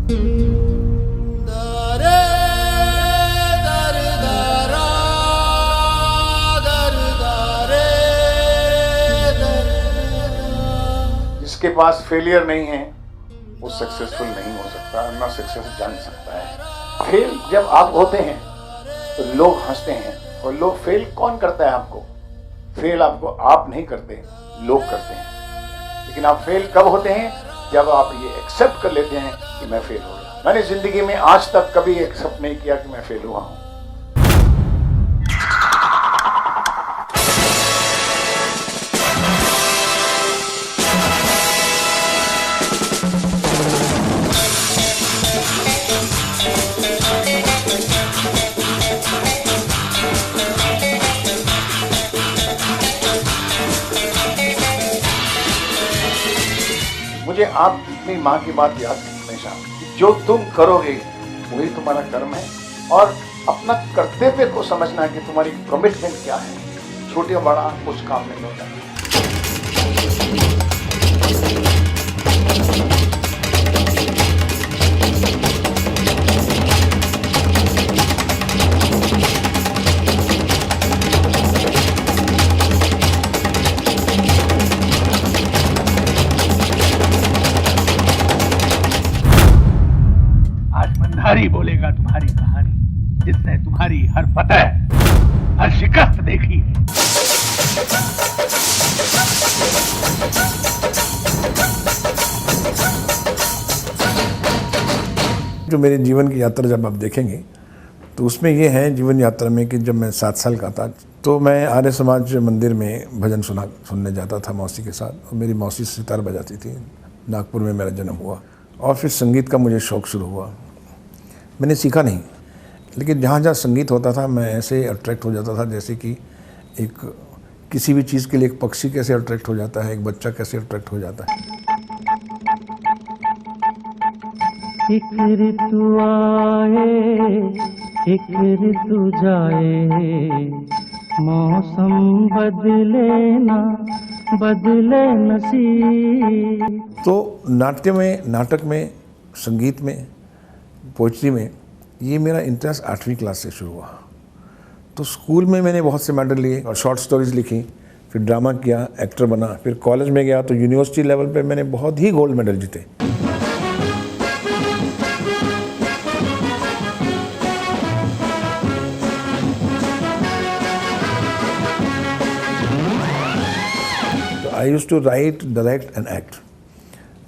जिसके पास फेलियर नहीं है वो सक्सेसफुल नहीं हो सकता, ना सक्सेस जान सकता है। फेल जब आप होते हैं तो लोग हंसते हैं, और लोग फेल कौन करता है आपको? फेल आपको आप नहीं करते, लोग करते हैं। लेकिन आप फेल कब होते हैं? जब आप ये एक्सेप्ट कर लेते हैं कि मैं फेल हो गया। मैंने जिंदगी में आज तक कभी एक्सेप्ट नहीं किया कि मैं फेल हुआ हूं। मुझे आप अपनी माँ की बात याद है हमेशा, जो तुम करोगे वही तुम्हारा कर्म है, और अपना कर्तव्य को समझना कि तुम्हारी कमिटमेंट क्या है। छोटे बड़ा कुछ काम नहीं होता। हरी बोलेगा तुम्हारी कहानी, जिसने तुम्हारी हर फतह, हर शिकस्त देखी है। जो मेरे जीवन की यात्रा जब आप देखेंगे तो उसमें ये है जीवन यात्रा में कि जब मैं 7 साल का था तो मैं आर्य समाज मंदिर में भजन सुनने जाता था मौसी के साथ, और मेरी मौसी सितार बजाती थी। नागपुर में मेरा जन्म हुआ, और फिर संगीत का मुझे शौक़ शुरू हुआ। मैंने सीखा नहीं, लेकिन जहाँ जहाँ संगीत होता था मैं ऐसे अट्रैक्ट हो जाता था, जैसे कि एक किसी भी चीज़ के लिए एक पक्षी कैसे अट्रैक्ट हो जाता है, एक बच्चा कैसे अट्रैक्ट हो जाता है। एक ऋतु आए, एक ऋतु जाए, मौसम बदले ना बदले नसीब। तो नाट्य में, नाटक में, संगीत में, पोइट्री में ये मेरा इंटरेस्ट 8वीं क्लास से शुरू हुआ। तो स्कूल में मैंने बहुत से मेडल लिए और शॉर्ट स्टोरीज लिखी, फिर ड्रामा किया, एक्टर बना। फिर कॉलेज में गया तो यूनिवर्सिटी लेवल पे मैंने बहुत ही गोल्ड मेडल जीते। तो I used to write, direct and act.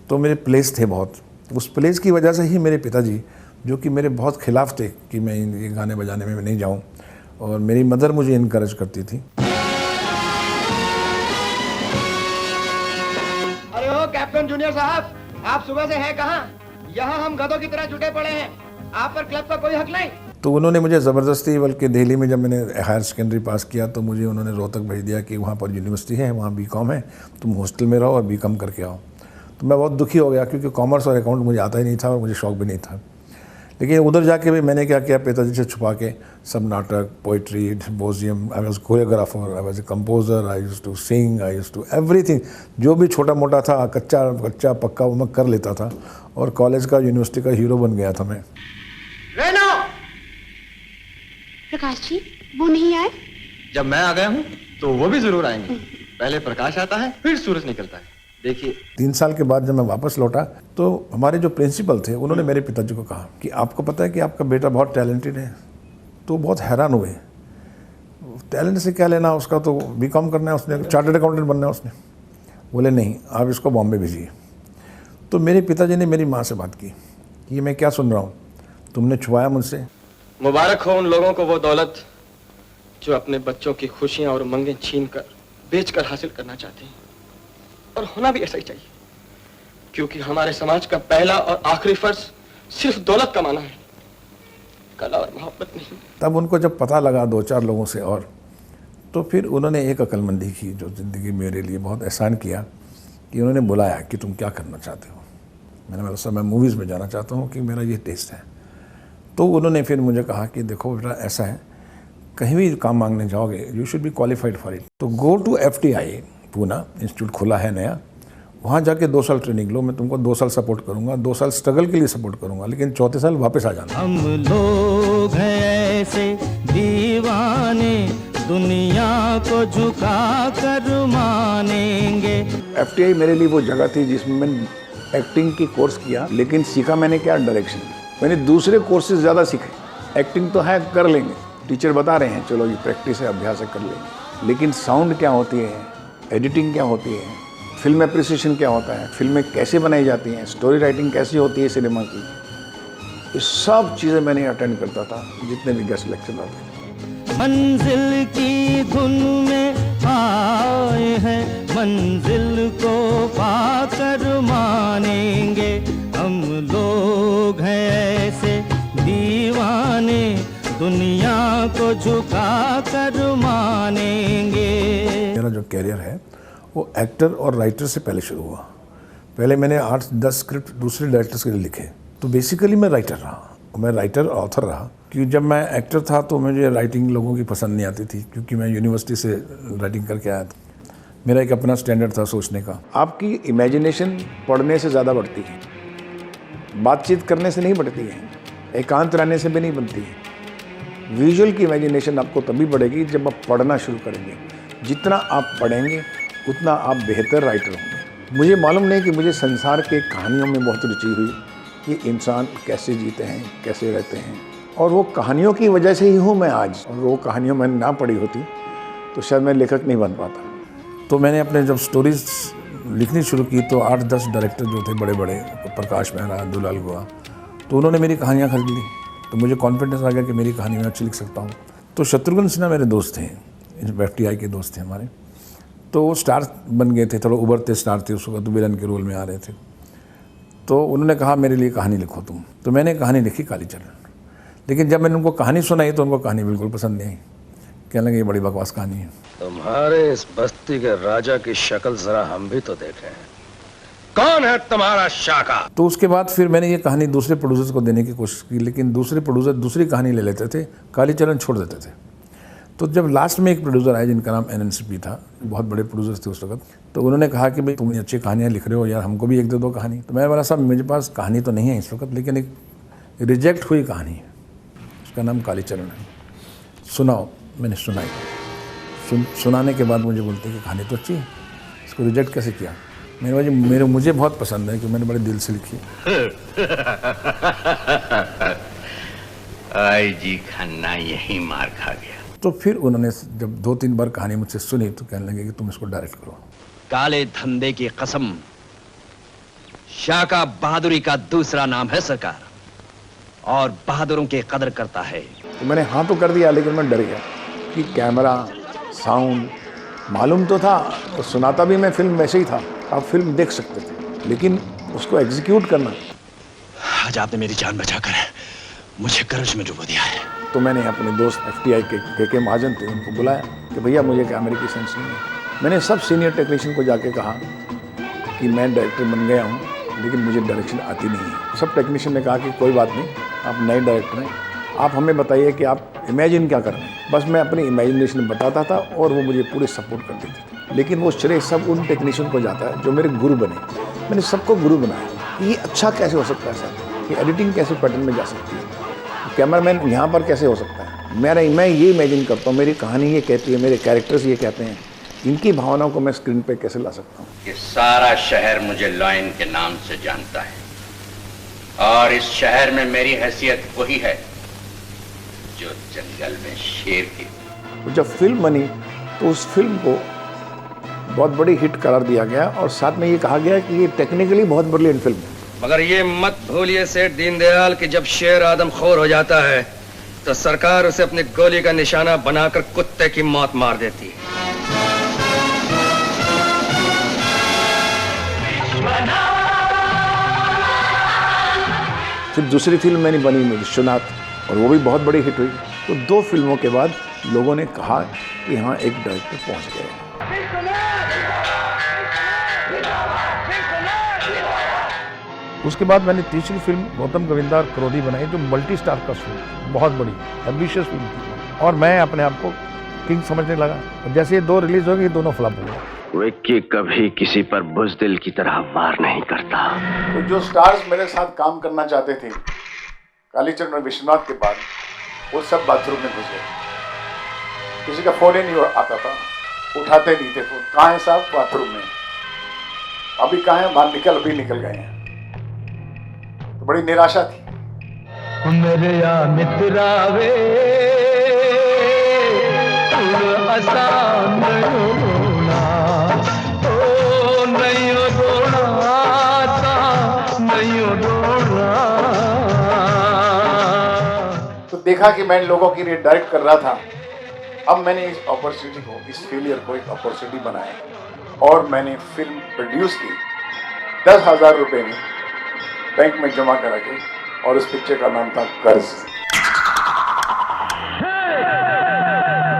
तो मेरे प्लेस थे बहुत। उस प्लेस की वजह से ही मेरे पिताजी, जो कि मेरे बहुत खिलाफ थे कि मैं ये गाने बजाने में नहीं जाऊं, और मेरी मदर मुझे इनकरेज करती थी। अरे ओ कैप्टन जूनियर साहब, आप सुबह से हैं कहाँ? यहाँ हम गधों की तरह जुटे पड़े हैं, आप पर क्लब का कोई हक नहीं। तो उन्होंने मुझे ज़बरदस्ती, बल्कि दिल्ली में जब मैंने हायर सेकेंडरी पास किया तो मुझे उन्होंने रोहतक भेज दिया कि वहाँ पर यूनिवर्सिटी है, वहाँ बीकॉम है, तुम हॉस्टल में रहो और बीकॉम करके आओ। तो मैं बहुत दुखी हो गया, क्योंकि कॉमर्स और अकाउंट मुझे आता ही नहीं था और मुझे शौक़ भी नहीं था। लेकिन उधर जाके भी मैंने क्या किया, पिताजी से छुपा के सब नाटक, poetry, symposium, I was choreographer, I was a composer, I used to sing, I used to everything. जो भी छोटा मोटा था, कच्चा पक्का वो मैं कर लेता था, और कॉलेज का, यूनिवर्सिटी का हीरो बन गया था मैं। रेनो! प्रकाश जी, वो नहीं आए? जब मैं आ गया हूँ तो वो भी जरूर आएंगे। पहले प्रकाश आता है, फिर सूरज निकलता है। देखिए, 3 साल के बाद जब मैं वापस लौटा तो हमारे जो प्रिंसिपल थे उन्होंने मेरे पिताजी को कहा कि आपको पता है कि आपका बेटा बहुत टैलेंटेड है। तो बहुत हैरान हुए, टैलेंट से क्या लेना, उसका तो बीकॉम करना है, उसने चार्टर्ड अकाउंटेंट बनना है उसने। बोले नहीं, आप इसको बॉम्बे भेजिए। तो मेरे पिताजी ने मेरी माँ से बात की कि ये मैं क्या सुन रहा हूँ, तुमने छुपाया मुझसे। मुबारक हो उन लोगों को वो दौलत जो अपने बच्चों की खुशियां और उमंगें छीन कर, बेच कर हासिल करना चाहते हैं। और होना भी ऐसा ही चाहिए, क्योंकि हमारे समाज का पहला और आखिरी फर्ज सिर्फ दौलत कमाना है, कला और मोहब्बत नहीं। तब उनको जब पता लगा 2-4 लोगों से, और तो फिर उन्होंने एक अक्लमंदी की जो ज़िंदगी मेरे लिए बहुत एहसान किया, कि उन्होंने बुलाया कि तुम क्या करना चाहते हो। मैंने बोला सर मैं मूवीज़ में जाना चाहता हूँ, कि मेरा ये टेस्ट है। तो उन्होंने फिर मुझे कहा कि देखो बेटा ऐसा है, कहीं भी काम मांगने जाओगे you should be qualified for it. तो go to FTI Poona, institute खुला है नया, वहाँ जाके 2 साल ट्रेनिंग लो, मैं तुमको 2 साल सपोर्ट करूँगा, 2 साल स्ट्रगल के लिए सपोर्ट करूँगा, लेकिन चौथे साल वापस आ जाना। हम लोग हैं ऐसे दीवाने, दुनिया को झुका कर मानेंगे। FTI मेरे लिए वो जगह थी जिसमें मैंने एक्टिंग की कोर्स किया, लेकिन सीखा मैंने क्या, डायरेक्शन। मैंने दूसरे कोर्सेज ज़्यादा सीखे। एक्टिंग तो है, कर लेंगे, टीचर बता रहे हैं चलो ये प्रैक्टिस है, अभ्यास है, कर लेंगे, लेकिन साउंड क्या होती है, एडिटिंग क्या होती है, फिल्म एप्रिसिएशन क्या होता है, फिल्में कैसे बनाई जाती हैं, स्टोरी राइटिंग कैसी होती है सिनेमा की, ये सब चीज़ें मैंने अटेंड करता था जितने भी गेस्ट लेक्चर आते थे। मंजिल की धुन में आए हैं, मंजिल को पाकर मानेंगे। हम लोग हैं ऐसे दीवाने, दुनिया को झुका कर मानेंगे। मेरा जो कैरियर है वो एक्टर और राइटर से पहले शुरू हुआ। पहले मैंने 8-10 स्क्रिप्ट दूसरे डायरेक्टर्स के लिए लिखे, तो बेसिकली मैं राइटर रहा, मैं राइटर और ऑथर रहा। क्योंकि जब मैं एक्टर था तो मुझे राइटिंग लोगों की पसंद नहीं आती थी, क्योंकि मैं यूनिवर्सिटी से राइटिंग करके आया था। मेरा एक अपना स्टैंडर्ड था सोचने का। आपकी इमेजिनेशन पढ़ने से ज़्यादा बढ़ती है, बातचीत करने से नहीं बढ़ती है, एकांत रहने से भी नहीं बनती है। विजुअल की इमेजिनेशन आपको तभी बढ़ेगी जब आप पढ़ना शुरू करेंगे। जितना आप पढ़ेंगे उतना आप बेहतर राइटर होंगे। मुझे मालूम नहीं कि मुझे संसार के कहानियों में बहुत रुचि हुई कि इंसान कैसे जीते हैं, कैसे रहते हैं, और वो कहानियों की वजह से ही हूँ मैं आज। और वो कहानियों मैंने ना पढ़ी होती तो शायद मैं लेखक नहीं बन पाता। तो मैंने अपने जब स्टोरीज लिखनी शुरू की तो 8-10 डायरेक्टर जो थे बड़े बड़े, प्रकाश मेहरा, दुलाल गुहा, तो उन्होंने मेरी कहानियाँ खरीद ली। तो मुझे कॉन्फिडेंस आ गया कि मेरी कहानी मैं अच्छी लिख सकता हूँ। तो शत्रुघ्न सिन्हा मेरे दोस्त थे, FTI के दोस्त थे हमारे, तो वो स्टार बन गए थे, थोड़ा उभरते स्टार थे उस वक्त, तो विलन के रोल में आ रहे थे। तो उन्होंने कहा मेरे लिए कहानी लिखो तुम। तो मैंने कहानी लिखी कालीचरण। लेकिन जब मैंने उनको कहानी सुनाई तो उनको कहानी बिल्कुल पसंद नहीं आई, कहने लगे ये बड़ी बकवास कहानी है। तुम्हारे इस बस्ती के राजा की शक्ल जरा हम भी तो देखें। कौन है तुम्हारा शाका? तो उसके बाद फिर मैंने ये कहानी दूसरे प्रोड्यूसर्स को देने की कोशिश की, लेकिन दूसरे प्रोड्यूसर दूसरी कहानी ले लेते थे, कालीचरण छोड़ देते थे। तो जब लास्ट में एक प्रोड्यूसर आए जिनका नाम NNCP था, बहुत बड़े प्रोड्यूसर थे उस वक्त, तो उन्होंने कहा कि भाई तुम अच्छी कहानियाँ लिख रहे हो यार, हमको भी एक दे दो कहानी। तो मैंने बोला साहब मेरे पास कहानी तो नहीं है इस वक्त, लेकिन एक रिजेक्ट हुई कहानी है, उसका नाम कालीचरण है, सुनाओ। मैंने सुनाई। सुनाने के बाद मुझे बोलते कि कहानी तो अच्छी है, इसको रिजेक्ट कैसे किया? मुझे बहुत पसंद है कि मैंने बड़े दिल से लिखी। आई जी खन्ना यही मार खा गया। तो फिर उन्होंने जब 2-3 बार कहानी मुझसे सुनी तो कहने लगे कि तुम इसको डायरेक्ट करो। काले धंधे की कसम, शाका बहादुरी का दूसरा नाम है सरकार, और बहादुरों की कदर करता है। तो मैंने हाँ तो कर दिया, लेकिन मैं डर गया कि कैमरा, साउंड मालूम तो था और सुनाता भी मैं फिल्म वैसे ही था, आप फिल्म देख सकते थे, लेकिन उसको एग्जीक्यूट करना। आज आपने मेरी जान बचाकर मुझे कर्ज में डुबो दिया है। तो मैंने अपने दोस्त FTI के महाजन थे, उनको बुलाया कि भैया मुझे कैमरे की सेंस नहीं है। मैंने सब सीनियर टेक्नीशियन को जाके कहा कि मैं डायरेक्टर बन गया हूँ, लेकिन मुझे डायरेक्शन आती नहीं है। सब टेक्नीशियन ने कहा कि कोई बात नहीं, आप नए डायरेक्टर हैं, आप हमें बताइए कि आप इमेजिन क्या कर रहे हैं। बस मैं अपनी इमेजिनेशन बताता था और वो मुझे पूरे सपोर्ट करते थे। लेकिन वो श्रेय सब उन टेक्नीशियन को जाता है जो मेरे गुरु बने। मैंने सबको गुरु बनाया कि ये अच्छा कैसे हो सकता है सर, ये एडिटिंग कैसे पैटर्न में जा सकती है, कैमरामैन यहाँ पर कैसे हो सकता है। मैं ये इमेजिन करता हूँ, मेरी कहानी ये कहती है, मेरे कैरेक्टर्स ये कहते हैं, इनकी भावनाओं को मैं स्क्रीन पे कैसे ला सकता हूँ। ये सारा शहर मुझे लॉयन के नाम से जानता है, और इस शहर में मेरी हैसियत वही है जो जंगल में शेर की। जब फिल्म बनी तो उस फिल्म को बहुत बड़ी हिट करार दिया गया, और साथ में ये कहा गया कि ये टेक्निकली बहुत ब्रिलियंट फिल्म है। मगर ये मत भूलिए सेठ दीनदयाल कि जब शेर आदमखोर हो जाता है तो सरकार उसे अपनी गोली का निशाना बनाकर कुत्ते की मौत मार देती है। फिर दूसरी फिल्म मैंने बनी विश्वनाथ, और वो भी बहुत बड़ी हिट हुई। तो 2 फिल्मों के बाद लोगों ने कहा कि हाँ एक डायरेक्टर पहुंच गए। उसके बाद मैंने तीसरी फिल्म गौतम गोविंदा और क्रोधी बनाई, जो मल्टी स्टार का फिल्म, बहुत बड़ी एम्बिशियस फिल्म थी, और मैं अपने आप को किंग समझने लगा। और जैसे ये 2 रिलीज हो गई, दोनों फ्लॉप हो गए। विक्की कभी किसी पर बुज़दिल की तरह वार नहीं करता। तो जो स्टार्स मेरे साथ काम करना चाहते थे कालीचरण और विश्वनाथ के बाद, वो सब बाथरूम में घुस गए। किसी का फोन ही नहीं आता था, उठाते नहीं थे फोन। कहाँ है साहब? बाथरूम में। अभी कहाँ है? बाहर अभी निकल गए हैं। तो बड़ी निराशा थी। मेरे या मित्रा वे आसान रोना, ओ नहीं रोना नहीं रोना। तो देखा कि मैं लोगों के लिए डायरेक्ट कर रहा था। अब मैंने इस अपॉर्चुनिटी को, इस फेलियर को एक अपॉर्चुनिटी बनाया और मैंने फिल्म प्रोड्यूस की 10,000 रुपये में बैंक में जमा करा के, और उस पिक्चर का नाम था कर्ज।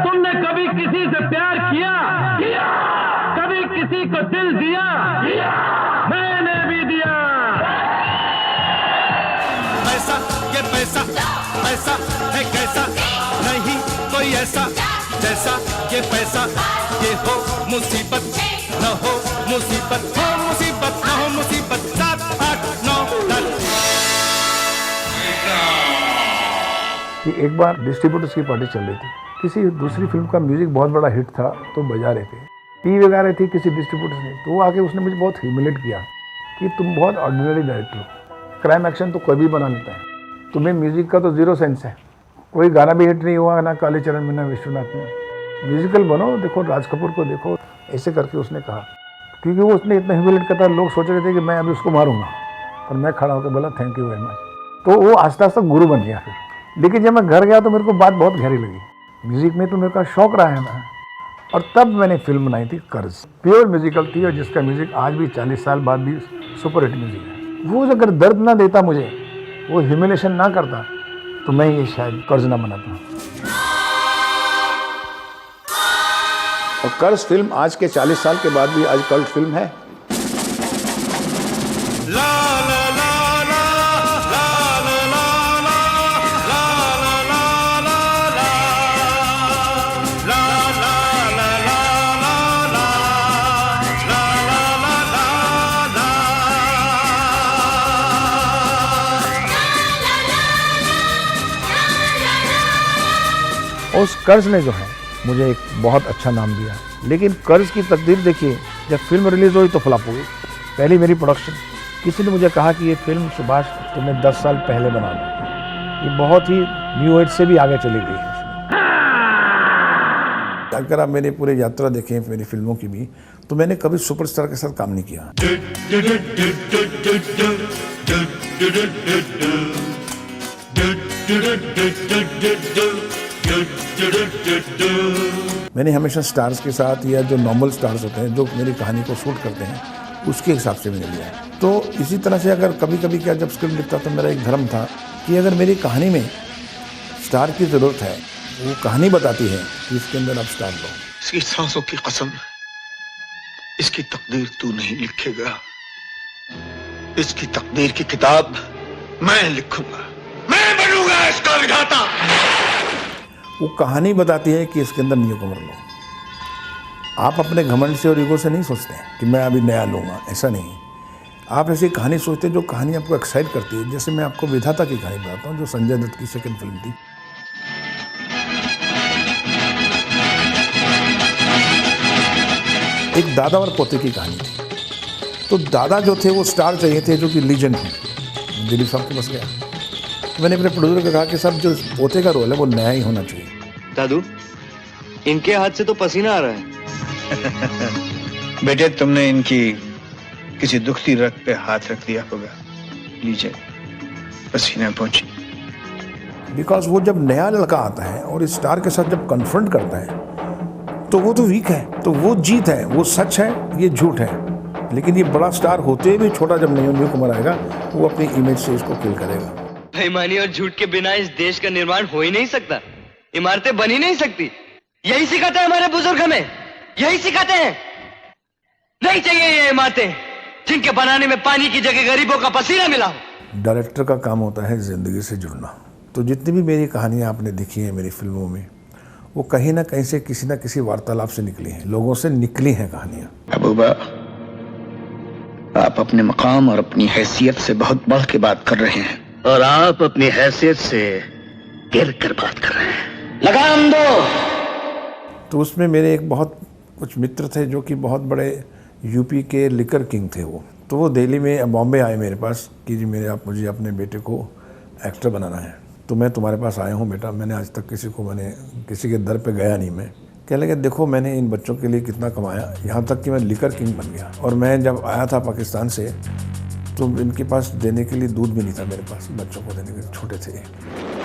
तुमने कभी किसी से प्यार किया? कभी किसी को दिल दिया? मैंने भी दिया। पैसा ये पैसा, पैसा है कैसा, नहीं कोई ऐसा जैसा ये पैसा। ये हो मुसीबत न हो मुसीबत, हो मुसीबत न हो मुसीबत। 7, 8, 9, 10। एक बार डिस्ट्रीब्यूटर्स की पार्टी चल रही थी, किसी दूसरी फिल्म का म्यूजिक बहुत बड़ा हिट था तो बजा रहे थे, टीवी लगा रहे थे किसी डिस्ट्रीब्यूटर्स ने। तो वो आके उसने मुझे बहुत ह्यूमिलेट किया कि तुम बहुत ऑर्डिनरी डायरेक्टर हो, क्राइम एक्शन तो कोई भी बना लेता है, तुम्हें म्यूजिक का तो जीरो सेंस है, कोई गाना भी हिट नहीं हुआ ना कालीचरण में ना विश्वनाथ में, म्यूजिकल बनो, देखो राज कपूर को देखो। ऐसे करके उसने कहा, क्योंकि वो उसने इतना ह्यूमिलेट करता, लोग सोच रहे थे कि मैं अभी उसको मारूंगा, पर मैं खड़ा होकर बोला थैंक यू वेरी मच। तो वो आस्ता आस्ता गुरु बन गया फिर। लेकिन जब मैं घर गया तो मेरे को बात बहुत गहरी लगी, म्यूजिक में तो मेरे का शौक रहा है ना। और तब मैंने फिल्म बनाई थी कर्ज, प्योर म्यूजिकल थी, और जिसका म्यूजिक आज भी 40 साल बाद भी सुपर हिट म्यूजिक है। वो अगर दर्द ना देता मुझे, वो ह्यूमिलेशन ना करता, तो मैं ये शायद कर्ज ना बनाता। और कर्ज फिल्म आज के 40 साल के बाद भी आज कल्ट फिल्म है। उस कर्ज ने जो है मुझे एक बहुत अच्छा नाम दिया। लेकिन कर्ज की तकदीर देखिए, जब फिल्म रिलीज़ हुई तो फ्लॉप हो गई। पहली मेरी प्रोडक्शन, किसी ने मुझे कहा कि ये फिल्म सुभाष तुमने 10 साल पहले बना ली, ये बहुत ही न्यू एज से भी आगे चली गई है। अगर आप मेरी पूरी यात्रा देखें मेरी फिल्मों की भी, तो मैंने कभी सुपरस्टार के साथ काम नहीं किया। मैंने हमेशा स्टार्स के साथ, या जो नॉर्मल स्टार्स होते हैं जो मेरी कहानी को शूट करते हैं, उसके हिसाब से मैंने लिया। तो इसी तरह से अगर कभी कभी क्या, जब स्क्रिप्ट लिखता तो मेरा एक धर्म था कि अगर मेरी कहानी में स्टार की ज़रूरत है, वो कहानी बताती है कि इसके अंदर आप स्टार लो। इसकी सांसों की कसम, इसकी तकदीर तू नहीं लिखेगा, इसकी तकदीर की किताब मैं लिखूंगा, मैं बनूंगा इसका विधाता। वो कहानी बताती है कि इसके अंदर न्यूकमर लो। आप अपने घमंड से और ईगो से नहीं सोचते कि मैं अभी नया लूँगा, ऐसा नहीं। आप ऐसी कहानी सोचते हैं जो कहानी आपको एक्साइट करती है। जैसे मैं आपको विधाता की कहानी बताता हूँ, जो संजय दत्त की सेकंड फिल्म थी। एक दादा और पोते की कहानी थी। तो दादा जो थे वो स्टार चाहिए थे, जो कि लीजेंड थे। दिलीप साहब के पास गया, मैंने अपने प्रोड्यूसर को कहा कि साहब जो पोते का रोल है वो नया ही होना चाहिए। दादू, इनके हाथ से तो पसीना आ रहा है। बेटे, तुमने इनकी किसी दुखती रग पे हाथ रख दिया होगा, लीजिए पसीना पहुंची। बिकॉज वो जब नया लड़का आता है और इस स्टार के साथ जब कन्फ्रंट करता है, तो वो तो वीक है, तो वो जीत है, वो सच है, ये झूठ है। लेकिन ये बड़ा स्टार होते हुए भी छोटा जब न्यू कुमार आएगा, तो वो अपनी इमेज से इसको किल करेगा। बेईमानी और झूठ के बिना इस देश का निर्माण हो ही नहीं सकता, इमारतें बन ही नहीं सकती। यही सिखाते हैं हमारे बुजुर्ग, हमें यही सिखाते हैं। नहीं चाहिए ये इमारतें जिनके बनाने में पानी की जगह गरीबों का पसीना मिला हो। डायरेक्टर का काम होता है जिंदगी से जुड़ना। तो जितनी भी मेरी कहानियाँ आपने देखी हैं मेरी फिल्मों में, वो कहीं ना कहीं से किसी ना किसी वार्तालाप से निकली हैं, लोगों से निकली हैं कहानियाँ। महबूबा, आप अपने मकाम और अपनी हैसियत से बहुत बढ़ के बात कर रहे हैं, और आप अपनी हैसियत से गिर कर बात कर रहे हैं। लगाम दो। तो उसमें मेरे एक बहुत कुछ मित्र थे जो कि बहुत बड़े यूपी के लिकर किंग थे वो। तो वो दिल्ली में बॉम्बे आए मेरे पास कि जी मुझे अपने बेटे को एक्टर बनाना है, तो मैं तुम्हारे पास आया हूँ बेटा। मैंने आज तक किसी के दर पे गया नहीं। मैं कहने लगे देखो मैंने इन बच्चों के लिए कितना कमाया, यहाँ तक कि मैं लिकर किंग बन गया। और मैं जब आया था पाकिस्तान से तो इनके पास देने के लिए दूध भी नहीं था मेरे पास, बच्चों को देने के लिए, छोटे थे।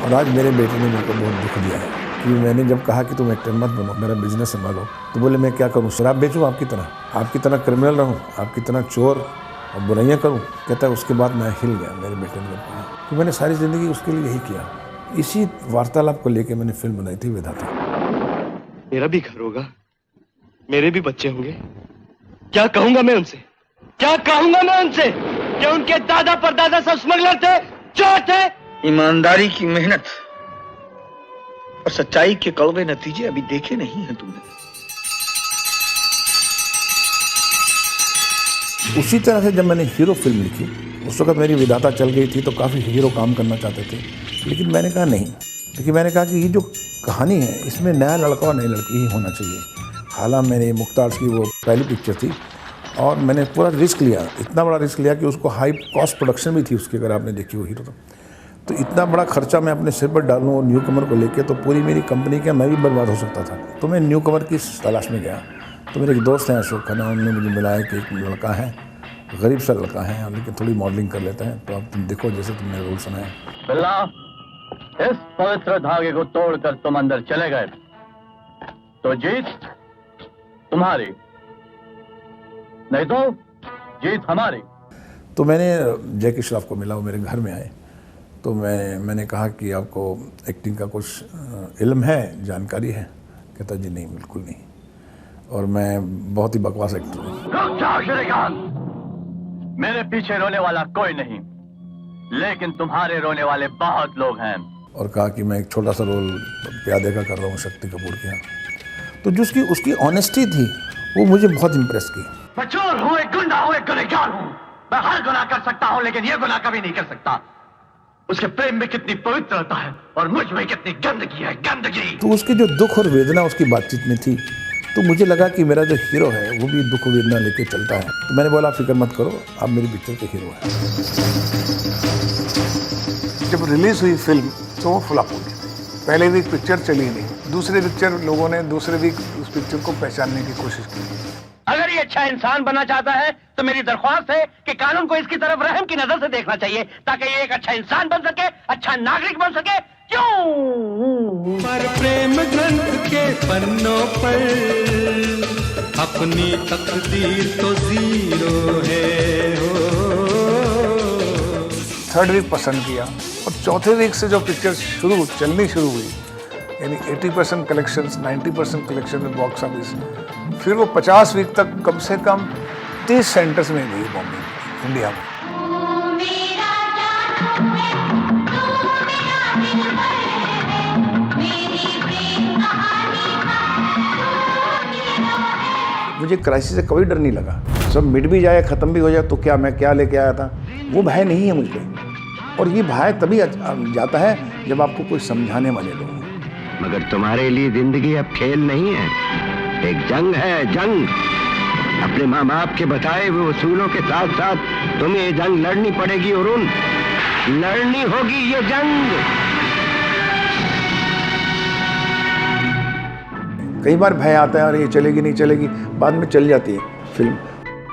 और आज मेरे बेटे ने मेरे को बहुत दुख दिया है कि मैंने जब कहा कि तुम एक्टर मत बनो, मेरा बिजनेस संभालो, तो बोले मैं क्या करूँ, शराब बेचूँ आपकी तरह क्रिमिनल रहूँ, आपकी तरह चोर और बुराइयाँ करूँ। कहता है उसके बाद मैं हिल गया। मेरे बेटे ने कहा कि मैंने सारी ज़िंदगी उसके लिए यही किया। इसी वार्तालाप को लेकर मैंने फिल्म बनाई थी विधाता। मेरा भी घर होगा, मेरे भी बच्चे होंगे, क्या कहूंगा मैं उनसे, क्या कहूंगा मैं उनसे कि उनके दादा परदादा सब स्मगलर थे, चोर थे। ईमानदारी की मेहनत और सच्चाई के कड़वे नतीजे अभी देखे नहीं हैं तुमने। उसी तरह से जब मैंने हीरो फिल्म लिखी, उस वक्त मेरी विधाता चल गई थी, तो काफ़ी हीरो काम करना चाहते थे, लेकिन मैंने कहा नहीं। लेकिन मैंने कहा कि ये जो कहानी है इसमें नया लड़का और नई लड़की ही होना चाहिए। हालांकि मैंने मुख्तार की वो पहली पिक्चर थी और मैंने पूरा रिस्क लिया, इतना बड़ा रिस्क लिया कि उसको हाई कॉस्ट प्रोडक्शन भी थी उसकी, अगर आपने देखी हो हीरो तो इतना बड़ा खर्चा मैं अपने सिर पर डालूँ और न्यू कमर को लेके, तो पूरी मेरी कंपनी का मैं भी बर्बाद हो सकता था। तो मैं न्यू कमर की तलाश में गया। तो मेरे एक दोस्त हैं अशोक खन्ना, उन्होंने मुझे मिलाया कि एक लड़का है, गरीब सा लड़का है लेकिन थोड़ी मॉडलिंग कर लेता है, तो अब तुम देखो जैसे तुमने रोल सुना है। बिल्ला, इस पवित्र धागे को तोड़कर तुम अंदर चले गए तो जीत तुम्हारी, नहीं तो जीत हमारी। तो मैंने जय की श्रॉफ को मिला, वो मेरे घर में आए। तो मैंने कहा कि आपको एक्टिंग का कुछ इल्म है, जानकारी है? कहता जी नहीं, बिल्कुल नहीं, और मैं बहुत ही बकवास एक्टर हूँ। रुक जाओ श्रीकांत, मेरे पीछे रोने वाला कोई नहीं, लेकिन तुम्हारे रोने वाले बहुत लोग हैं। और कहा कि मैं एक छोटा सा रोल प्यादे का कर रहा हूँ शक्ति कपूर के यहाँ। तो जो उसकी ऑनेस्टी थी वो मुझे बहुत इम्प्रेस की। मैं चोर हूँ, एक गुंडा हूँ, एक गुनहगार हूँ, मैं हर गुनाह कर सकता हूँ, लेकिन ये गुनाह कभी नहीं कर सकता। उसके प्रेम में कितनी पवित्रता है और मुझ में कितनी गंदगी है, गंदगी। तो उसकी जो दुख और वेदना उसकी बातचीत में थी, तो मुझे लगा कि मेरा जो हीरो है वो भी दुख वेदना लेके चलता है। तो मैंने बोला फिक्र मत करो, आप मेरी पिक्चर के हीरो हैं। जब रिलीज हुई फिल्म तो वो फ्लॉप हो गई। पहले वीक पिक्चर चली नहीं, दूसरे पिक्चर लोगों ने दूसरे वीक उस पिक्चर को पहचानने की कोशिश की। अगर ये अच्छा इंसान बनना चाहता है तो मेरी दरख्वास्त है कि कानून को इसकी तरफ रहम की नजर से देखना चाहिए, ताकि ये एक अच्छा इंसान बन सके, अच्छा नागरिक बन सके। क्यों? पर प्रेम ग्रंथ के पन्नों पर अपनी तकदीर तो जीरो है हो। थर्ड वीक पसंद किया और चौथे वीक से जो पिक्चर चलनी शुरू हुई, यानी 80% कलेक्शंस, 90% कलेक्शन में बॉक्स ऑफिस, फिर वो 50 वीक तक कम से कम 30 सेंटर्स में गई बॉम्बे, इंडिया में। मुझे क्राइसिस से कभी डर नहीं लगा। सब मिट भी जाए, ख़त्म भी हो जाए तो क्या, मैं क्या लेके आया था, वो भय नहीं है मुझे। और ये भय तभी जाता है जब आपको कोई समझाने वाले लोग हों। मगर तुम्हारे लिए जिंदगी अब खेल नहीं है, एक जंग है, जंग। अपने माँ बाप के बताए हुए उसूलों के साथ साथ तुम्हें ये जंग लड़नी पड़ेगी और लड़नी होगी ये जंग। कई बार भय आता है और ये चलेगी नहीं चलेगी, बाद में चल जाती है फिल्म।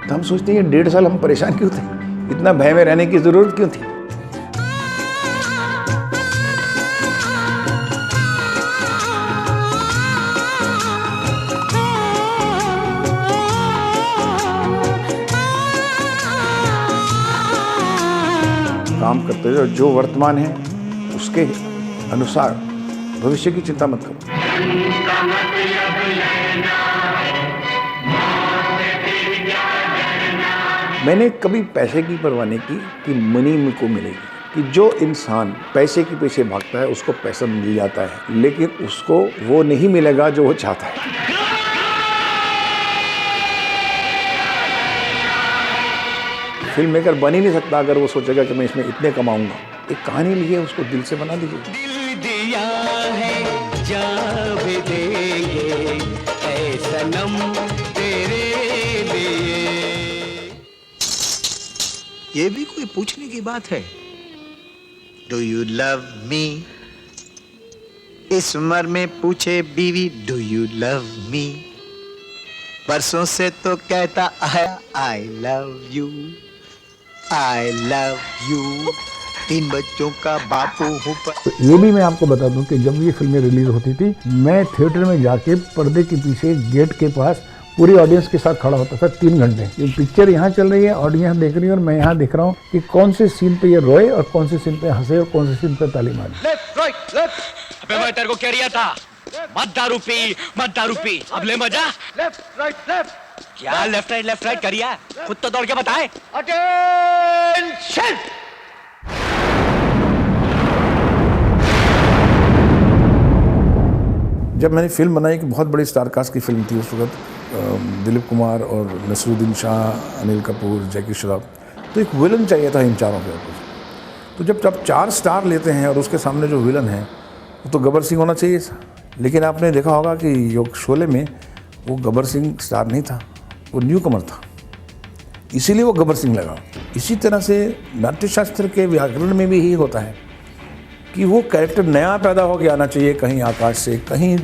तो हम सोचते हैं 1.5 साल हम परेशान क्यों थे, इतना भय में रहने की जरूरत क्यों थी। काम करते रहो, जो वर्तमान है उसके अनुसार, भविष्य की चिंता मत करो। मैंने कभी पैसे की परवाह नहीं की कि मनी मुझको मिलेगी। कि जो इंसान पैसे के पीछे भागता है उसको पैसा मिल जाता है, लेकिन उसको वो नहीं मिलेगा जो वो चाहता है। फिल्म मेकर बन ही नहीं सकता अगर वो सोचेगा कि मैं इसमें इतने कमाऊंगा। एक कहानी लिए उसको दिल से बना दीजिए। दिल दिया है जा भी देंगे ऐ सनम तेरे लिए। ये भी कोई पूछने की बात है? Do you love me? इस उम्र में पूछे बीवी डू यू लव मी? परसों से तो कहता है I love you, I love you. 3 बच्चों का बापू हूँ। तो ये भी मैं आपको बता दूं कि जब ये फिल्में रिलीज होती थी, मैं थिएटर में जाके पर्दे के पीछे गेट के पास पूरी ऑडियंस के साथ खड़ा होता था 3 घंटे। ये पिक्चर यहाँ चल रही है, ऑडियंस देख रही है और मैं यहाँ देख रहा हूँ कि कौन से सीन पे ये रोए और कौन से सीन पे हंसे और कौन से सीन पे ताली मारे। Left right left. अबे मैं तेरे को कह रहा था मत दारू पी, अब ले मजा। Left right left. क्या लेफ्ट राइट करिया? खुद तो दौड़ के बताए। अटेंशन। जब मैंने फिल्म बनाई कि बहुत बड़ी स्टार कास्ट की फिल्म थी उस वक्त, दिलीप कुमार और नसरुद्दीन शाह, अनिल कपूर, जैकी श्रॉफ, तो एक विलन चाहिए था इन चारों के ऊपर। तो जब 4 स्टार लेते हैं और उसके सामने जो विलन है वो तो गब्बर सिंह होना चाहिए था। लेकिन आपने देखा होगा कि योग शोले में वो गब्बर सिंह स्टार नहीं था, वो न्यू कमर था, इसीलिए वो गब्बर सिंह लगा। इसी तरह से नाट्यशास्त्र के व्याकरण में भी यही होता है कि वो कैरेक्टर नया पैदा होकर आना चाहिए, कहीं आकाश से, कहीं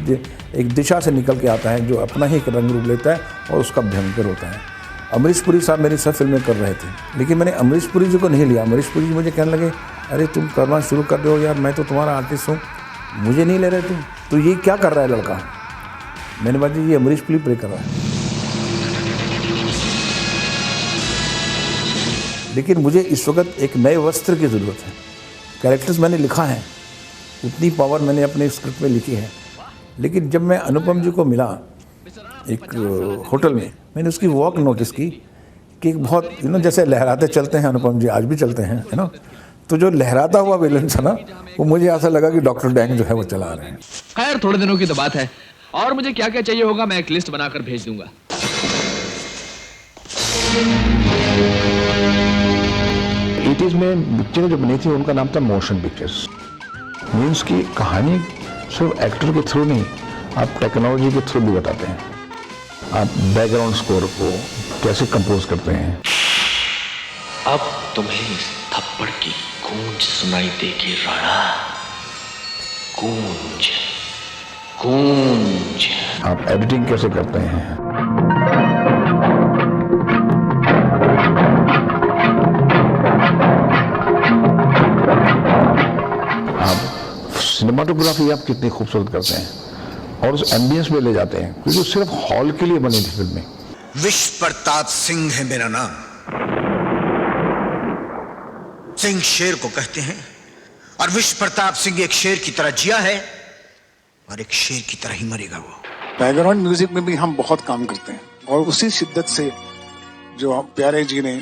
एक दिशा से निकल के आता है जो अपना ही एक रंग रूप लेता है और उसका भयंकर होता है। अमरीश पुरी साहब मेरी सब फिल्में कर रहे थे, लेकिन मैंने अमरीश पुरी जी को नहीं लिया। अमरीश पुरी जी मुझे कहने लगे, अरे तुम करना शुरू कर दो यार, मैं तो तुम्हारा आर्टिस्ट हूँ, मुझे नहीं ले रहे तुम, तो ये क्या कर रहा है लड़का? मैंने बात ये अमरीश पुरी प्ले कर रहा है। लेकिन मुझे इस वक्त एक नए वस्त्र की ज़रूरत है। कैरेक्टर्स मैंने लिखा है, उतनी पावर मैंने अपने स्क्रिप्ट में लिखी है, लेकिन जब मैं अनुपम जी को मिला एक होटल में, मैंने उसकी वॉक नोटिस की कि एक बहुत जैसे लहराते चलते हैं अनुपम जी, आज भी चलते हैं, है ना। तो जो लहराता हुआ विलन था ना, वो मुझे ऐसा लगा कि डॉक्टर डैंग जो है वो चला रहे हैं। खैर थोड़े दिनों की तो बात है, और मुझे क्या क्या चाहिए होगा मैं एक लिस्ट बनाकर भेज दूंगा। 80s में पिक्चरें जो बनी थी उनका नाम था मोशन पिक्चर्स। मीन्स की कहानी सिर्फ एक्टर के थ्रू नहीं, आप टेक्नोलॉजी के थ्रू भी बताते हैं। आप बैकग्राउंड स्कोर को कैसे कंपोज करते हैं। अब तुम्हें इस थप्पड़ की गूंज सुनाई देगी राणा, गूंज गूंज। आप एडिटिंग कैसे करते हैं। सिनेमाटोग्राफी आप कितनी खूबसूरत करते हैं और उस एम्बियंस में ले जाते हैं, क्योंकि सिर्फ हॉल के लिए बनी थी फिल्में। विश्व प्रताप सिंह है मेरा नाम। सिंह शेर को कहते हैं और विश्व प्रताप सिंह एक शेर की तरह जिया है और एक शेर की तरह ही मरेगा वो। बैकग्राउंड म्यूजिक में भी हम बहुत काम करते हैं और उसी शिद्दत से जो प्यारे जी ने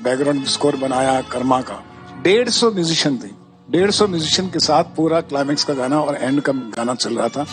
बैकग्राउंड स्कोर बनाया कर्मा का, 150 म्यूजिशियन थे, 150 म्यूजिशियन के साथ पूरा क्लाइमेक्स का गाना और एंड का गाना चल रहा था।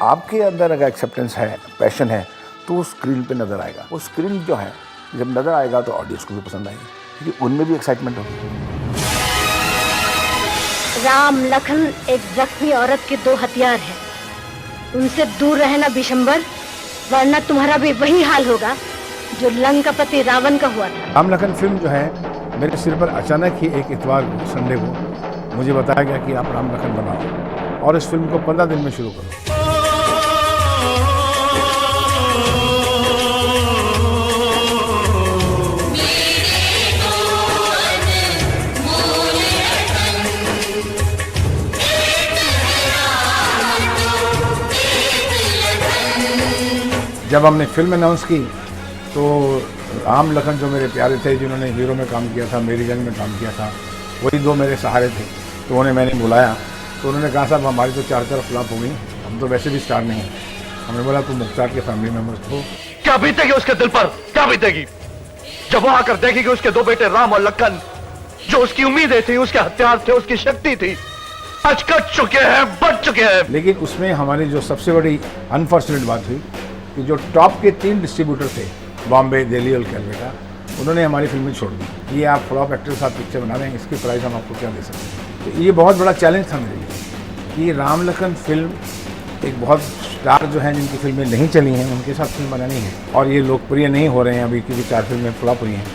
आपके अंदर अगर एक्सेप्टेंस है, पैशन है, तो वो स्क्रीन पे नज़र आएगा। वो स्क्रीन जो है जब नज़र आएगा तो ऑडियंस को भी पसंद आएगी, क्योंकि उनमें भी एक्साइटमेंट होगी। राम लखन एक जख्मी औरत के 2 हथियार हैं, उनसे दूर रहना बिशंबर, वरना तुम्हारा भी वही हाल होगा जो लंकापति रावण का हुआ था। राम लखन फिल्म जो है मेरे सिर पर अचानक ही एक इतवार संडे को मुझे बताया गया कि आप राम लखन बनाओ और इस फिल्म को 15 दिन में शुरू करो। जब हमने फिल्म अनाउंस की तो राम लखन जो मेरे प्यारे थे, जिन्होंने हीरो में काम किया था, मेरी जंग में काम किया था, वही दो मेरे सहारे थे। तो उन्हें मैंने बुलाया तो उन्होंने कहा साहब हमारी तो 4 फ्लॉप हो गई, हम तो वैसे भी स्टार नहीं हैं। हमने बोला तुम मुख्तार के फैमिली मेम्बर्स को। क्या बीतेगी उसके दिल पर, क्या बीतेगी जब वो आकर देखेगी उसके 2 बेटे राम और लखन, जो उसकी उम्मीदें थी, उसके हथियार थे, उसकी शक्ति थी, आज कट चुके हैं, बढ़ चुके हैं। लेकिन उसमें हमारी जो सबसे बड़ी अनफॉर्चुनेट बात हुई कि जो टॉप के 3 डिस्ट्रीब्यूटर थे, बॉम्बे, दिल्ली और कैलकाटा, उन्होंने हमारी फिल्में छोड़ दी। ये आप फ्लॉप एक्टर के साथ पिक्चर बना रहे हैं, इसकी प्राइस हम आपको क्या दे सकते हैं। तो ये बहुत बड़ा चैलेंज था मेरे लिए कि राम लखन फिल्म एक बहुत स्टार जो हैं जिनकी फिल्में नहीं चली हैं उनके साथ फिल्म बनानी है, और ये लोकप्रिय नहीं हो रहे हैं अभी क्योंकि 4 फिल्में फ्लॉप हुई हैं।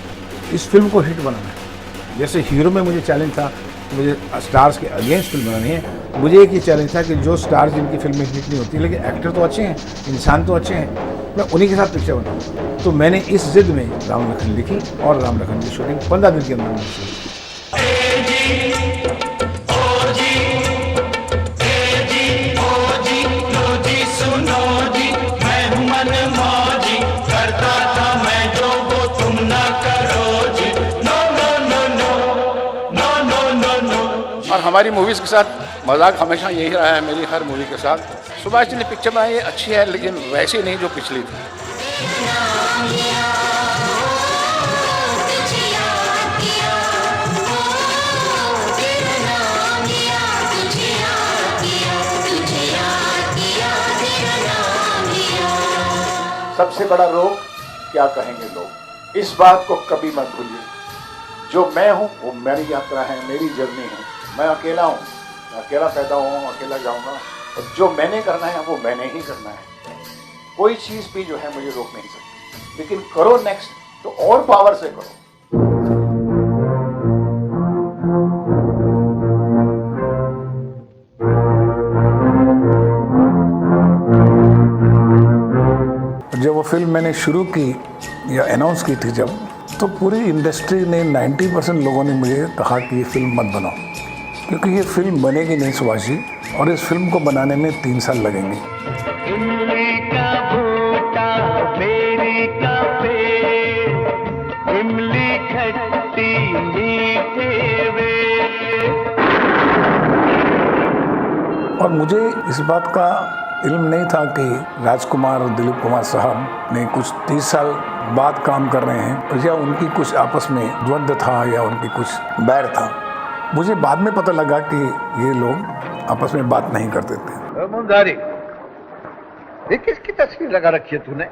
इस फिल्म को हिट बनाना है। जैसे हीरो में मुझे चैलेंज था कि मुझे स्टार्स के अगेंस्ट फिल्म बनानी है, मुझे एक ही चैलेंज था कि जो स्टार्स जिनकी फिल्में हिट नहीं होती लेकिन एक्टर तो अच्छे हैं, इंसान तो अच्छे हैं, मैं उन्हीं के साथ पिक्चर बनाऊँ। तो मैंने इस जिद में राम लखन लिखी और राम लखन की शूटिंग 15 दिन के अंदर मैंने शुरू की। और हमारी मूवीज़ के साथ मजाक हमेशा यही रहा है मेरी हर मूवी के साथ। सुभाष जी ने पिक्चर बनाई है, अच्छी है, लेकिन वैसी नहीं जो पिछली थी। सबसे बड़ा रोग क्या कहेंगे लोग, इस बात को कभी मत भूलिए। जो मैं हूँ वो मेरी यात्रा है, मेरी जर्नी है। मैं अकेला हूँ, अकेला पैदा हुआ हूँ, अकेला जाऊँगा, और जो मैंने करना है वो मैंने ही करना है। कोई चीज़ भी जो है मुझे रोक नहीं सकती, लेकिन करो नेक्स्ट तो और पावर से करो। जब वो फिल्म मैंने शुरू की या अनाउंस की थी जब, तो पूरी इंडस्ट्री ने 90% लोगों ने मुझे कहा कि ये फिल्म मत बनाओ, क्योंकि ये फिल्म बनेगी नहीं सुभाष जी, और इस फिल्म को बनाने में 3 साल लगेंगे। इमली का बूटा, बेरी का पेड़, इमली खट्टी मीठे वे। और मुझे इस बात का इल्म नहीं था कि राजकुमार और दिलीप कुमार साहब ने कुछ 30 साल बाद काम कर रहे हैं, या उनकी कुछ आपस में द्वंद्व था या उनकी कुछ बैर था। मुझे बाद में पता लगा कि ये लोग आपस में बात नहीं करते थे। मुंजारी, ये किसकी तस्वीर लगा रखी है तूने?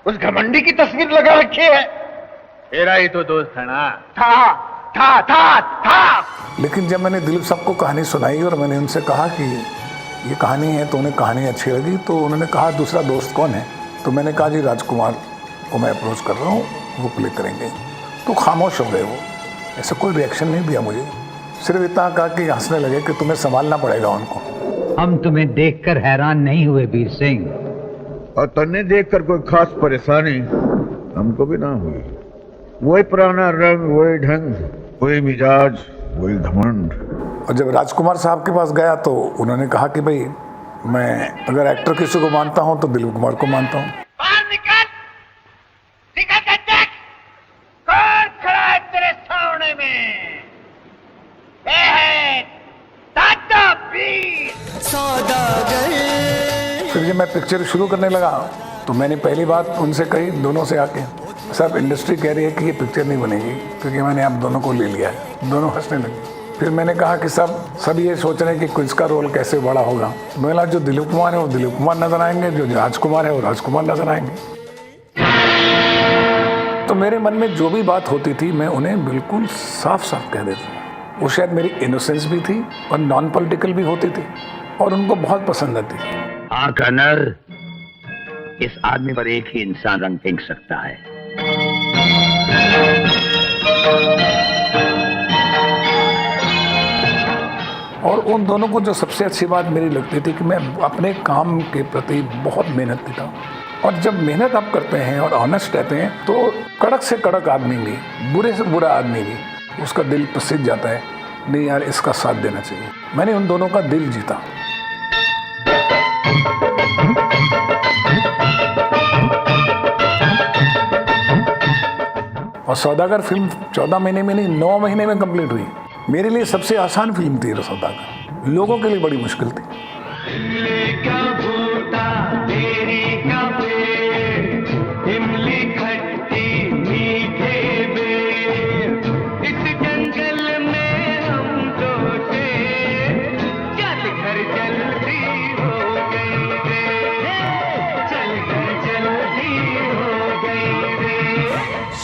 उस घमंडी की तस्वीर लगा रखी है। तेरा ही तो दोस्त है ना। था। लेकिन जब मैंने दिलीप साहब को कहानी सुनाई और मैंने उनसे कहा कि ये कहानी है, तो उन्हें कहानी अच्छी लगी, तो उन्होंने कहा दूसरा दोस्त कौन है? तो मैंने कहा जी राजकुमार को मैं अप्रोच कर रहा हूँ, वो प्ले करेंगे। तो खामोश हो गए वो, ऐसा कोई रिएक्शन नहीं दिया मुझे, सिर्फ इतना कहा कि हंसने लगे कि तुम्हें संभालना पड़ेगा उनको। हम तुम्हें देखकर हैरान नहीं हुए वीर सिंह, और तन्ने देखकर कोई खास परेशानी हमको भी ना हुई। वही पुराना रंग, वही ढंग, वही मिजाज, वही घमंड। और जब राजकुमार साहब के पास गया तो उन्होंने कहा कि भाई मैं अगर एक्टर किसी को मानता हूं तो दिलीप कुमार को मानता हूं। कौन खड़ा है तेरे सामने में? ये है दादा वीर सौदागर। फिर जब मैं पिक्चर शुरू करने लगा तो मैंने पहली बात उनसे कही, दोनों से आके, साहब इंडस्ट्री कह रही है कि ये पिक्चर नहीं बनेगी क्योंकि मैंने आप दोनों को ले लिया है। दोनों हंसने लगे। फिर मैंने कहा कि सब ये सोच रहे हैं कि किसका रोल कैसे बड़ा होगा। मैंने कहा जो दिलीप कुमार है वो दिलीप कुमार नजर आएंगे, जो राजकुमार है वो राजकुमार नजर आएंगे। तो मेरे मन में जो भी बात होती थी मैं उन्हें बिल्कुल साफ साफ कह देता था। वो शायद मेरी इनोसेंस भी थी और नॉन पॉलिटिकल भी होती थी और उनको बहुत पसंद आती थी। हाँ कनर, इस आदमी पर एक ही इंसान रंग फेंक सकता है। और उन दोनों को जो सबसे अच्छी बात मेरी लगती थी कि मैं अपने काम के प्रति बहुत मेहनत देता हूँ, और जब मेहनत आप करते हैं और ऑनेस्ट रहते हैं तो कड़क से कड़क आदमी भी, बुरे से बुरा आदमी भी, उसका दिल पसीज जाता है, नहीं यार इसका साथ देना चाहिए। मैंने उन दोनों का दिल जीता। और सौदागर फिल्म 14 महीने में नहीं 9 महीने में कंप्लीट हुई। मेरे लिए सबसे आसान फिल्म थी सौदागर, लोगों के लिए बड़ी मुश्किल थी।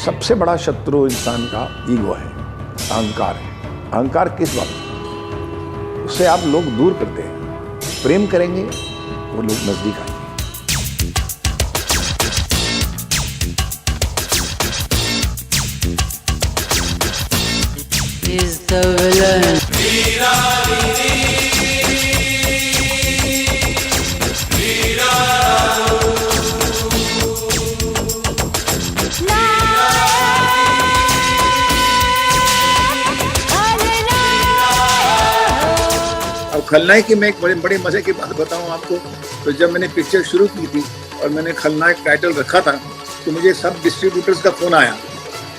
सबसे बड़ा शत्रु इंसान का ईगो है, अहंकार है। अहंकार किस वक्त उससे आप लोग दूर करते हैं, प्रेम करेंगे वो लोग नजदीक आएंगे। खलनायक की मैं एक बड़े मजे की बात बताऊं आपको, तो जब मैंने पिक्चर शुरू की थी और मैंने खलनायक टाइटल रखा था, तो मुझे सब डिस्ट्रीब्यूटर्स का फोन आया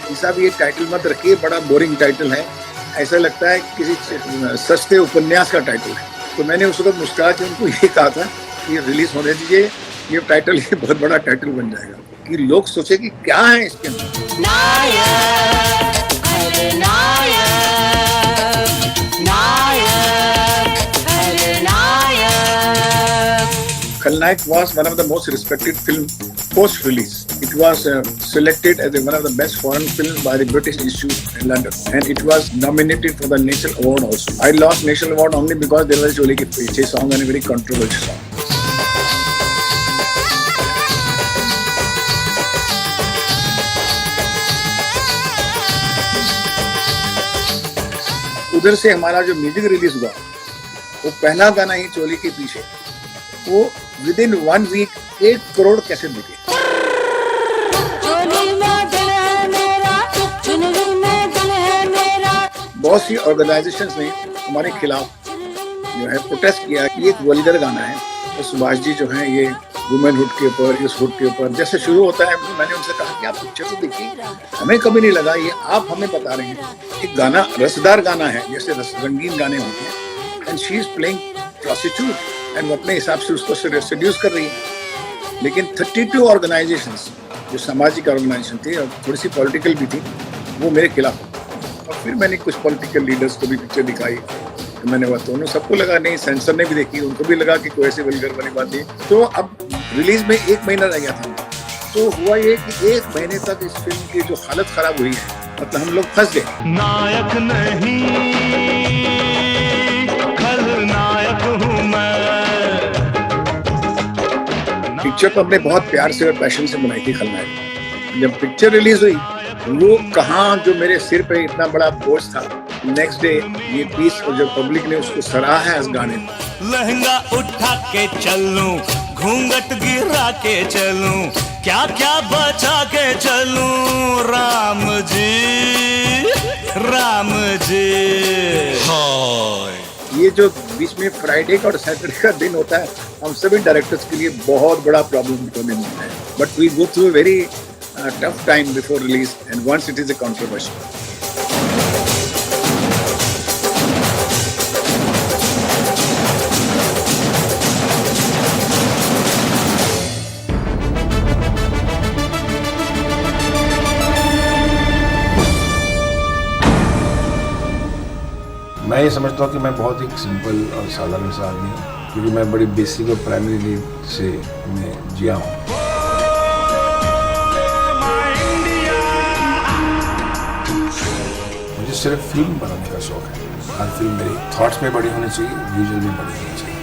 कि साहब ये टाइटल मत रखिए, बड़ा बोरिंग टाइटल है, ऐसा लगता है किसी सस्ते उपन्यास का टाइटल है। तो मैंने उस वक्त मुस्कुरा के उनको ये कहा था कि रिलीज होने दीजिए, ये टाइटल ये बहुत बड़ा टाइटल बन जाएगा कि लोग सोचे कि क्या है इसके अंदर। Khalnaik was one of the most respected film post-release. It was selected as one of the best foreign films by the British Institute in London, and it was nominated for the National Award also. I lost National Award only because there was Choli Ke Piche song and a very controversial song. उधर से हमारा जो music release हुआ, वो पहला गाना ही चोली के पीछे, वो विदिन 1 वीक 1 करोड़ कैसेट बिके। बहुत सी ऑर्गेनाइजेशंस ने हमारे खिलाफ जो है प्रोटेस्ट किया कि ये एक वल्गर गाना है, तो सुभाष जी जो है ये वुमेनहुड के ऊपर, इस हुड के ऊपर जैसे शुरू होता है, मैंने उनसे कहा कि आप पिक्चर तो देखिए, हमें कभी नहीं लगा ये आप हमें बता रहे हैं। एक गाना रसदार गाना है, जैसे रंगीन गाने होते हैं, and she is playing prostitute, and वो अपने हिसाब से उसको सेड्यूस कर रही है। लेकिन 32 ऑर्गेनाइजेशंस जो सामाजिक ऑर्गेनाइजेशन थी और थोड़ी सी पॉलिटिकल भी थी, वो मेरे खिलाफ। और फिर मैंने कुछ पॉलिटिकल लीडर्स को भी पिक्चर दिखाई, तो मैंने बात दोनों सबको लगा, नहीं सेंसर ने भी देखी, उनको भी लगा कि कोई ऐसी वल्गर वाली बात नहीं। तो अब रिलीज में 1 महीना रह गया था, तो हुआ ये कि 1 महीने तक इस फिल्म की जो हालत खराब हुई है, मतलब हम लोग फंस गए। नायक नहीं खलनायक हूं मैं। पिक्चर तो हमने बहुत प्यार से और पैशन से बनाई थी खलनायक। जब पिक्चर रिलीज हुई, वो कहाँ जो मेरे सिर पे इतना बड़ा बोझ था, नेक्स्ट डे ये पीस और जो पब्लिक ने उसको सराहा है इस गाने में। लहंगा उठा के चलूं, घूंघट गिरा के चलूं, क्या क्या बचा के चलूं, राम जी राम जी। हाय ये जो बीच में फ्राइडे का और सैटरडे का दिन होता है, हम सभी डायरेक्टर्स के लिए बहुत बड़ा प्रॉब्लम का दिन होता है, but we go through very tough time before release and once it is a controversy. मैं ये समझता हूँ कि मैं बहुत ही सिंपल और साधारण सा आदमी हूँ, क्योंकि मैं बड़ी बेसिक और प्राइमरी नीड से मैं जिया हूँ। मुझे सिर्फ फिल्म बनाने का शौक है। हर फिल्म मेरी थॉट्स में बड़ी होनी चाहिए, विजुअल में बड़ी होनी चाहिए।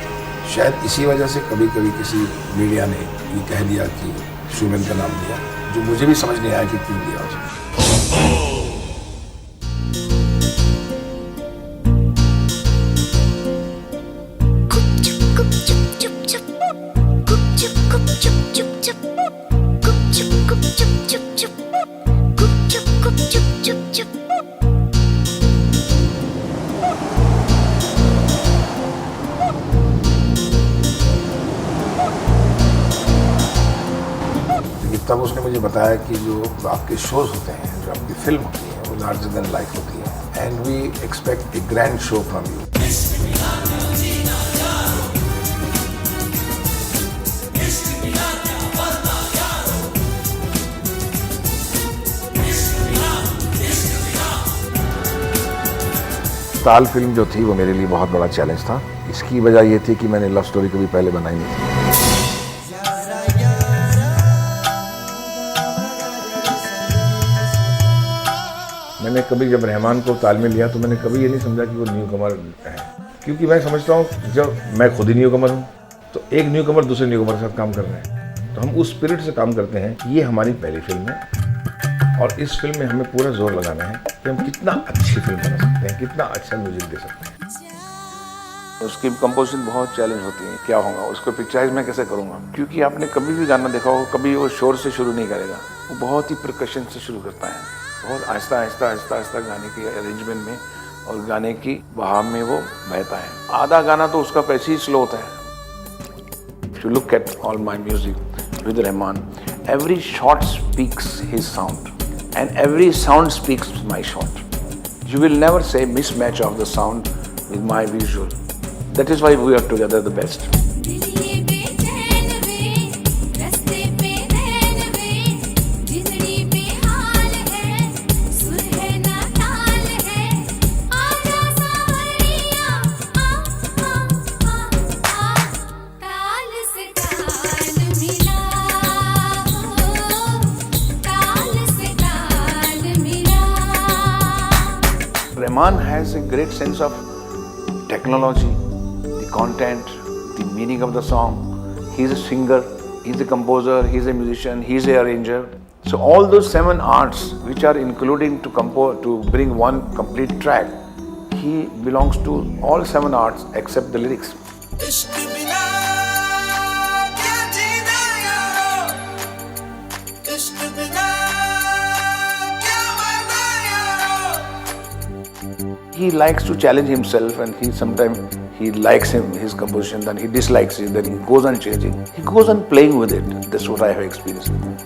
शायद इसी वजह से कभी कभी किसी मीडिया ने ये कह दिया कि शूमैन का नाम दिया, जो मुझे भी समझ नहीं आया कि क्यों दिया उसे। तब उसने मुझे बताया कि जो आपके शोज होते हैं, जो आपकी फिल्म होती है, वो लार्जर देन लाइफ होती है and we expect a grand show from you. Taal film जो थी वो मेरे लिए बहुत बड़ा चैलेंज था। इसकी वजह ये थी कि मैंने लव स्टोरी कभी पहले बनाई नहीं थी। मैंने कभी जब रहमान को ताल में लिया तो मैंने कभी ये नहीं समझा कि वो न्यू कमर है, क्योंकि मैं समझता हूँ जब मैं खुद ही न्यू कमर हूँ तो एक न्यू कमर दूसरे न्यू कमर के साथ काम कर रहे हैं, तो हम उस स्पिरिट से काम करते हैं कि ये हमारी पहली फिल्म है और इस फिल्म में हमें पूरा जोर लगाना है कि हम कितना अच्छी फिल्म बना सकते हैं, कितना अच्छा म्यूजिक दे सकते हैं। उसकी कंपोजिशन बहुत चैलेंज होती है, क्या होगा उसको पिक्चराइज मैं कैसे करूँगा, क्योंकि आपने कभी भी गाना देखा हो, कभी वो शोर से शुरू नहीं करेगा, वो बहुत ही परकशन से शुरू करता है, बहुत आहिस्ता आहिस्ता आहिस्ता आहिस्ता गाने की अरेंजमेंट में और गाने की बहाव में वो बहता है। आधा गाना तो उसका पैसे ही स्लो होता है। If you look at all my music with Rahman, every shot speaks his sound and every sound speaks my shot. You will never say mismatch of the sound with my visual. That is why we are together the best. Rahman has a great sense of technology, the content, the meaning of the song. He's a singer, he's a composer, he's a musician, he's an arranger. So all those 7 arts which are including to compose, to bring one complete track, he belongs to all 7 arts except the lyrics. He likes to challenge himself, and he sometimes he likes his composition, then he dislikes it, then he goes on changing. He goes on playing with it. That's what I have experienced with him.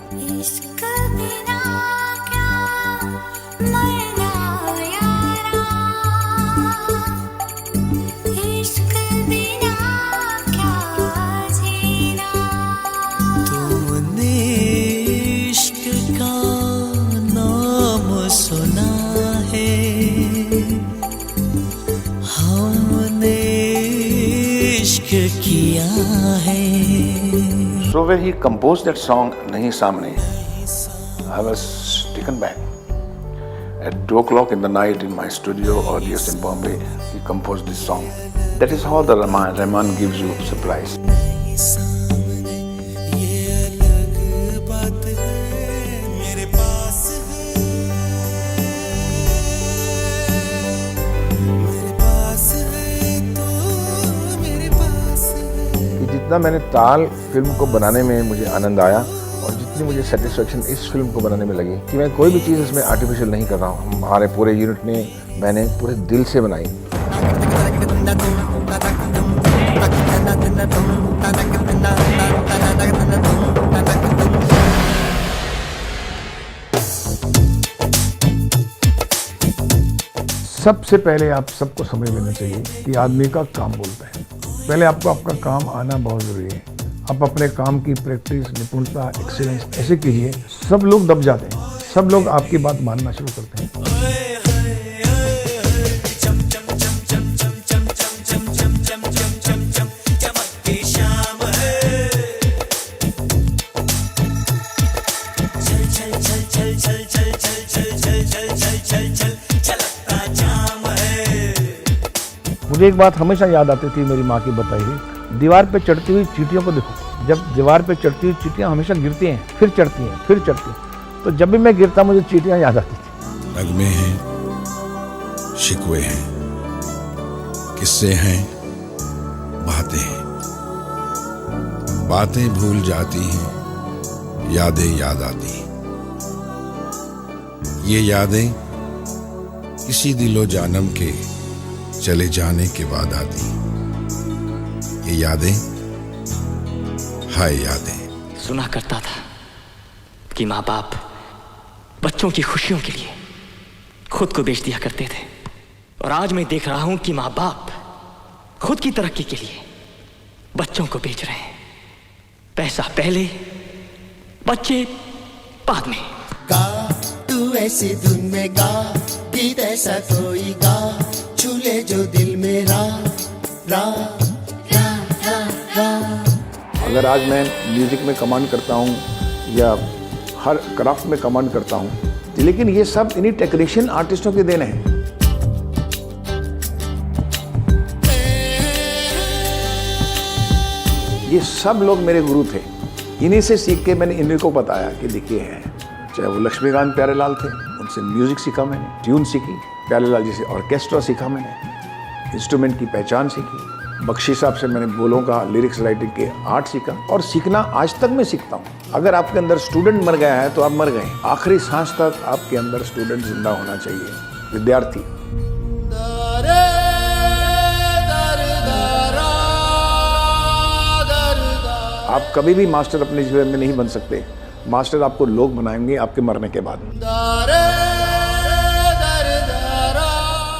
So when he composed that song, Nahi Samne, I was taken back. At 2 o'clock in the night in my studio earliest in Bombay, he composed this song. That is how the Rahman gives you surprise. जितना मैंने ताल film को बनाने में मुझे आनंद आया और जितनी मुझे सेटिस्फेक्शन इस फिल्म को बनाने में लगी कि मैं कोई भी चीज़ इसमें आर्टिफिशियल नहीं कर रहा हूँ। हमारे पूरे यूनिट ने मैंने पूरे दिल से बनाई। सबसे पहले आप सबको समझ लेना चाहिए कि आदमी का काम बोलता है। पहले आपको आपका काम आना बहुत ज़रूरी है। आप अपने काम की प्रैक्टिस, निपुणता, एक्सीलेंस ऐसे कीजिए, सब लोग दब जाते हैं, सब लोग आपकी बात मानना शुरू करते हैं। मुझे एक बात हमेशा याद आती थी, मेरी माँ की बताई हुई, दीवार पे चढ़ती हुई चींटियों को देखो। जब दीवार पे चढ़ती हुई चींटियाँ हमेशा गिरती हैं, फिर चढ़ती हैं, फिर चढ़ती हैं। तो जब भी मैं गिरता मुझे चींटियाँ याद आती थी। नगमे हैं, शिकवे हैं, किस्से हैं, बातें हैं। बातें भूल जाती हैं, यादें याद आती हैं। ये यादें किसी दिलो जानम के चले जाने के बाद आती। ये यादें, हाय यादें। सुना करता था कि माँ बाप बच्चों की खुशियों के लिए खुद को बेच दिया करते थे, और आज मैं देख रहा हूं कि माँ बाप खुद की तरक्की के लिए बच्चों को बेच रहे हैं। पैसा पहले, बच्चे बाद में। गा तू ऐसी धुन में गा, गीत ऐसा कोई गा, छूले जो दिल मेरा, रा रा रा रा। अगर आज मैं म्यूजिक में कमांड करता हूँ या हर क्राफ्ट में कमांड करता हूँ, लेकिन ये सब इन्हीं टेक्नीशियन आर्टिस्टों के देन है। ये सब लोग मेरे गुरु थे, इन्हीं से सीख के मैंने इन्हीं को बताया कि देखिए है। चाहे वो लक्ष्मीकांत प्यारेलाल थे, उनसे म्यूजिक सीखा मैंने, ट्यून सीखी, प्यारेलाल जी से ऑर्केस्ट्रा सीखा मैंने, इंस्ट्रूमेंट की पहचान सीखी, बख्शी साहब से मैंने बोलों का लिरिक्स राइटिंग के आर्ट सीखा, और सीखना आज तक मैं सीखता हूँ। अगर आपके अंदर स्टूडेंट मर गया है तो आप मर गए। आखिरी सांस तक आपके अंदर स्टूडेंट जिंदा होना चाहिए, विद्यार्थी। आप कभी भी मास्टर अपने जीवन में नहीं बन सकते। मास्टर आपको लोग बनाएंगे आपके मरने के बाद।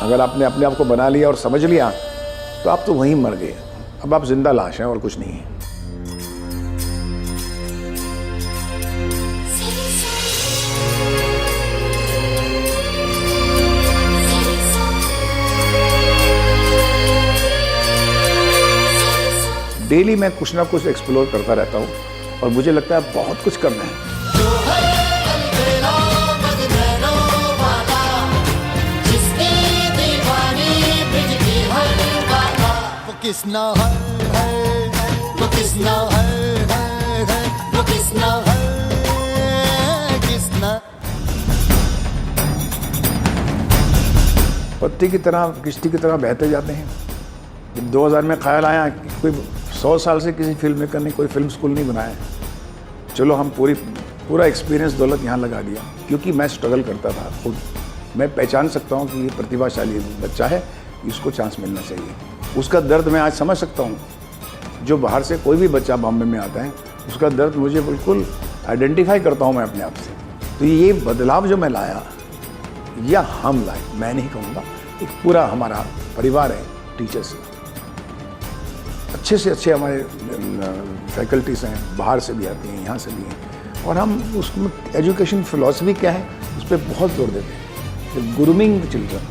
अगर आपने अपने आप को बना लिया और समझ लिया तो आप तो वहीं मर गए। अब आप जिंदा लाश हैं और कुछ नहीं है। डेली मैं कुछ ना कुछ एक्सप्लोर करता रहता हूँ और मुझे लगता है बहुत कुछ करना है। किसना है वो किसना है वो किसना है किसना। पत्ती की तरह, किश्ती की तरह बहते जाते हैं। 2000 में ख्याल आया कि कोई 100 साल से किसी फिल्म मेकर ने कोई फिल्म स्कूल नहीं बनाया। चलो हम पूरा एक्सपीरियंस दौलत यहाँ लगा दिया, क्योंकि मैं स्ट्रगल करता था खुद। मैं पहचान सकता हूँ कि ये प्रतिभाशाली बच्चा है, इसको चांस मिलना चाहिए। उसका दर्द मैं आज समझ सकता हूँ। जो बाहर से कोई भी बच्चा बॉम्बे में आता है, उसका दर्द मुझे बिल्कुल आइडेंटिफाई करता हूँ मैं अपने आप से। तो ये बदलाव जो मैं लाया, या हम लाए, मैं नहीं कहूँगा, एक पूरा हमारा परिवार है टीचर्स। अच्छे से अच्छे हमारे फैकल्टीज़ हैं, बाहर से भी आती हैं, यहाँ से भी हैं, और हम उसमें एजुकेशन फिलॉसफी क्या है उस पर बहुत जोर देते हैं। ग्रूमिंग चिल्ड्रन,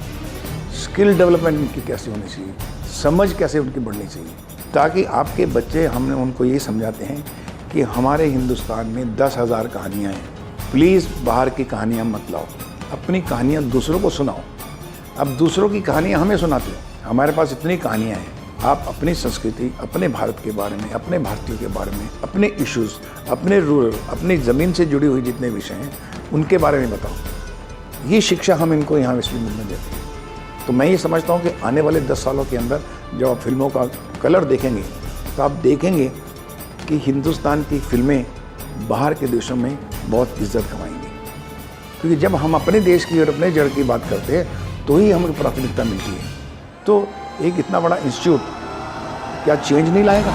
स्किल डेवलपमेंट उनकी कैसे होनी चाहिए, समझ कैसे उनकी बढ़नी चाहिए, ताकि आपके बच्चे, हमने उनको ये समझाते हैं कि हमारे हिंदुस्तान में 10,000 कहानियाँ हैं। प्लीज़ बाहर की कहानियाँ मत लाओ, अपनी कहानियाँ दूसरों को सुनाओ। अब दूसरों की कहानियाँ हमें सुनाते हो, हमारे पास इतनी कहानियाँ हैं। आप अपनी संस्कृति, अपने भारत के बारे में, अपने भारतीयों के बारे में, अपने इश्यूज़, अपने रूरल, अपनी ज़मीन से जुड़ी हुई जितने विषय हैं उनके बारे में बताओ। ये शिक्षा हम इनको यहाँ विश्वविद्यालय में देते हैं। तो मैं ये समझता हूँ कि आने वाले 10 सालों के अंदर जब आप फिल्मों का कलर देखेंगे तो आप देखेंगे कि हिंदुस्तान की फिल्में बाहर के देशों में बहुत इज्जत कमाएंगी। क्योंकि जब हम अपने देश की और अपने जड़ की बात करते हैं तो ही हमें प्राथमिकता मिलती है। तो एक इतना बड़ा इंस्टीट्यूट क्या चेंज नहीं लाएगा?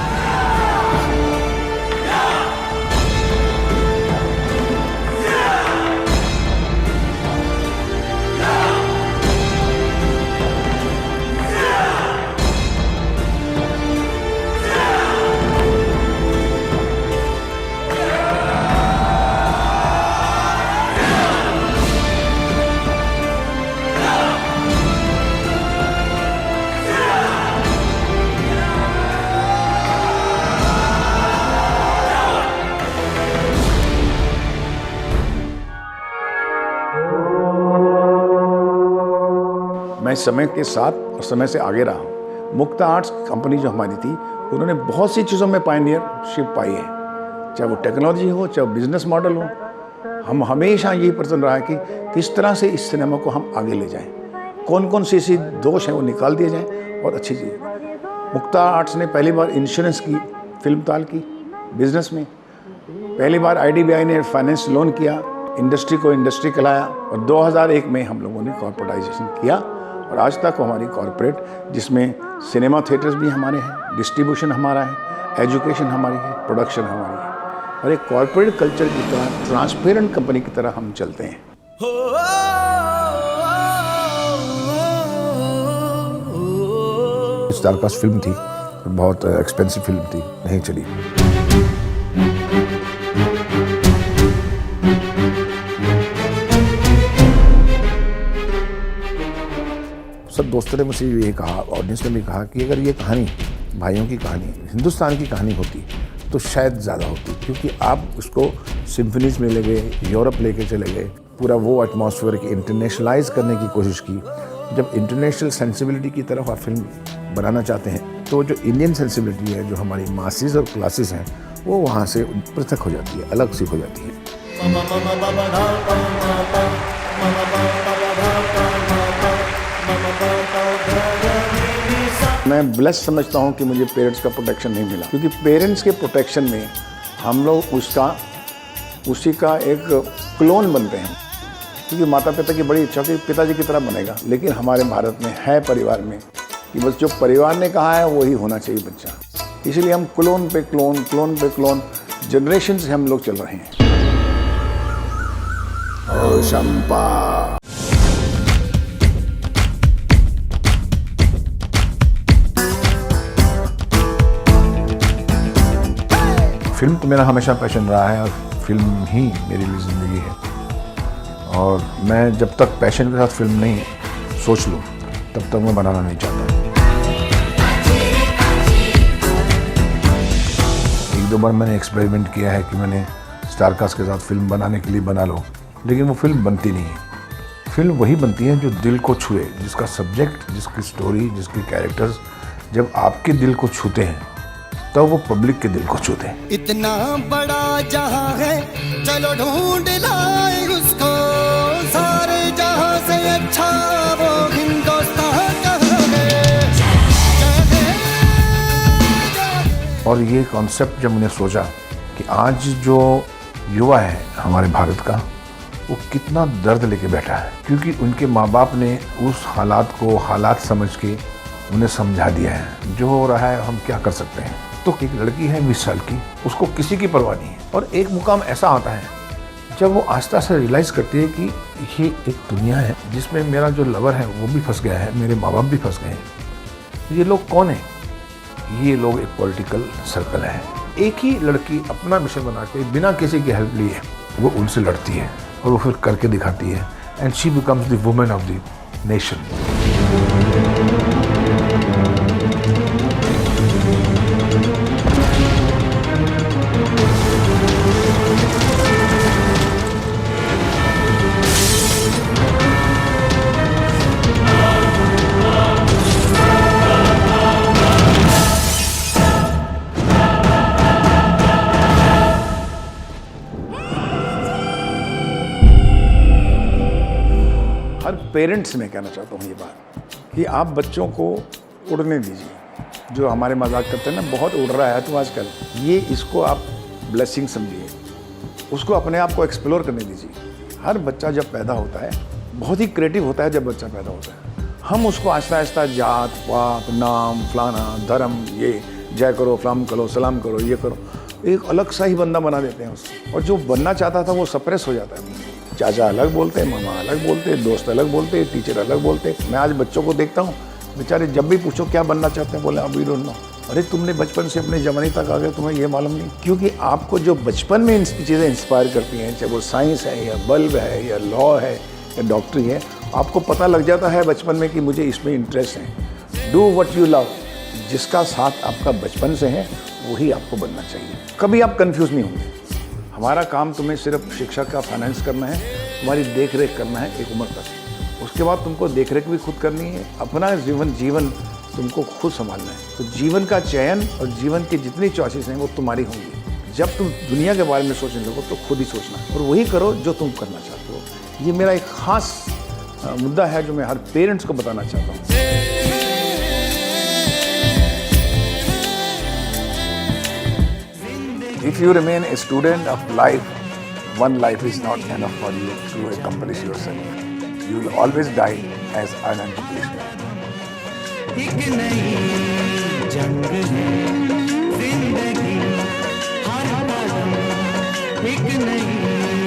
मैं समय के साथ और समय से आगे रहा हूँ। मुक्ता आर्ट्स कंपनी जो हमारी थी, उन्होंने बहुत सी चीज़ों में पायनियरशिप पाई है, चाहे वो टेक्नोलॉजी हो, चाहे बिजनेस मॉडल हो। हम हमेशा यही प्रयत्न रहा है कि किस तरह से इस सिनेमा को हम आगे ले जाएं, कौन कौन सी ऐसी दोष हैं वो निकाल दिए जाएं और अच्छी चीज़। मुक्ता आर्ट्स ने पहली बार इंश्योरेंस की, फिल्म ताल की, बिजनेस में पहली बार IDBI ने फाइनेंस लोन किया, इंडस्ट्री को इंडस्ट्री कहलाया, और 2001 में हम लोगों ने कॉर्पोरेटाइजेशन किया। और आज तक हमारी कॉर्पोरेट, जिसमें सिनेमा थिएटर्स भी हमारे हैं, डिस्ट्रीब्यूशन हमारा है, एजुकेशन हमारी है, प्रोडक्शन हमारी है। और एक कॉर्पोरेट कल्चर की तरह, ट्रांसपेरेंट कंपनी की तरह हम चलते हैं। स्टारकास्ट फिल्म थी, बहुत एक्सपेंसिव फिल्म थी, नहीं चली। सब दोस्तों ने मुझसे ये कहा, ऑडियंस ने भी कहा कि अगर ये कहानी भाइयों की कहानी, हिंदुस्तान की कहानी होती तो शायद ज़्यादा होती, क्योंकि आप उसको सिम्फनीज में ले गए, यूरोप लेके चले गए, पूरा वो एटमॉस्फेयर की इंटरनेशनलाइज करने की कोशिश की। जब इंटरनेशनल सेंसिबिलिटी की तरफ आप फिल्म बनाना चाहते हैं तो जो इंडियन सेंसिबिलिटी है, जो हमारी मासेस और क्लासेस हैं, वो वहाँ से पृथक हो जाती है, अलग सी हो जाती है। मैं ब्लेस समझता हूँ कि मुझे पेरेंट्स का प्रोटेक्शन नहीं मिला, क्योंकि पेरेंट्स के प्रोटेक्शन में हम लोग उसी का एक क्लोन बनते हैं। क्योंकि माता पिता की बड़ी इच्छा कि पिताजी की तरह बनेगा, लेकिन हमारे भारत में है परिवार में कि बस जो परिवार ने कहा है वही होना चाहिए बच्चा। इसलिए हम क्लोन पे क्लोन जनरेशन से हम लोग चल रहे हैं। ओ शंपा, फिल्म तो मेरा हमेशा पैशन रहा है और फिल्म ही मेरी लिए ज़िंदगी है। और मैं जब तक पैशन के साथ फिल्म नहीं सोच लूँ तब तक मैं बनाना नहीं चाहता। एक दो बार मैंने एक्सपेरिमेंट किया है कि मैंने स्टारकास्ट के साथ फिल्म बनाने के लिए बना लो, लेकिन वो फिल्म बनती नहीं है। फिल्म वही बनती है जो दिल को छुए, जिसका सब्जेक्ट, जिसकी स्टोरी, जिसके कैरेक्टर्स जब आपके दिल को छूते हैं तो वो पब्लिक के दिल को छूते हैं। इतना बड़ा जहां है, चलो ढूंढ लाए उसको, सारे जहां से अच्छा वो हिंदुस्तान है। और ये कॉन्सेप्ट जब मैंने सोचा कि आज जो युवा है हमारे भारत का, वो कितना दर्द लेके बैठा है, क्योंकि उनके माँ बाप ने उस हालात को हालात समझ के उन्हें समझा दिया है। जो हो रहा है हम क्या कर सकते हैं। तो एक लड़की है 20 साल की, उसको किसी की परवाह नहीं है, और एक मुकाम ऐसा आता है जब वो आस्ते आस्ते रियलाइज़ करती है कि ये एक दुनिया है जिसमें मेरा जो लवर है वो भी फंस गया है, मेरे माँ बाप भी फंस गए हैं। ये लोग कौन हैं? ये लोग एक पॉलिटिकल सर्कल है। एक ही लड़की अपना मिशन बना के बिना किसी की हेल्प लिए वो उनसे लड़ती है और वो फिर करके दिखाती है, and she becomes the women of the nation. Her parents में कहना चाहता हूँ ये बात कि आप बच्चों को उड़ने दीजिए। जो हमारे मजाक करते हैं ना, बहुत उड़ रहा है तो आजकल, ये इसको आप ब्लेसिंग समझिए, उसको अपने आप को एक्सप्लोर करने दीजिए। हर बच्चा जब पैदा होता है बहुत ही क्रिएटिव होता है। जब बच्चा पैदा होता है हम उसको आहिस्ता आहिस्ता जात पात नाम फलाना धर्म, ये जय करो फलाम करो सलाम करो ये करो, एक अलग सा ही बंदा बना देते हैं उसको। और जो बनना चाहता था वो सप्रेस हो जाता है। चाचा अलग बोलते हैं, मामा अलग बोलते हैं, दोस्त अलग बोलते हैं, टीचर अलग बोलते हैं। मैं आज बच्चों को देखता हूँ, बेचारे जब भी पूछो क्या बनना चाहते हैं, बोले वी डोंट नो। अरे तुमने बचपन से अपनी जवानी तक आ गए, तुम्हें ये मालूम नहीं। क्योंकि आपको जो बचपन में इन चीज़ें इंस्पायर करती हैं, चाहे वो साइंस है या बल्ब है या लॉ है या डॉक्टरी है, आपको पता लग जाता है बचपन में कि मुझे इसमें इंटरेस्ट है। Do what you love. जिसका साथ आपका बचपन से है वही आपको बनना चाहिए। कभी आप कंफ्यूज नहीं होंगे। हमारा काम तुम्हें सिर्फ शिक्षा का फाइनेंस करना है, तुम्हारी देख रेख करना है एक उम्र तक। उसके बाद तुमको देख रेख भी खुद करनी है, अपना जीवन तुमको खुद संभालना है। तो जीवन का चयन और जीवन की जितनी चॉइसेस हैं वो तुम्हारी होंगी। जब तुम दुनिया के बारे में सोचने लगो तो खुद ही सोचना और वही करो जो तुम करना चाहते हो। ये मेरा एक खास मुद्दा है जो मैं हर पेरेंट्स को बताना चाहता हूँ। If you remain a student of life, one life is not enough for you to accomplish yourself. You will always die as an accomplished man. एक नई जंग है जिंदगी हर पल एक नई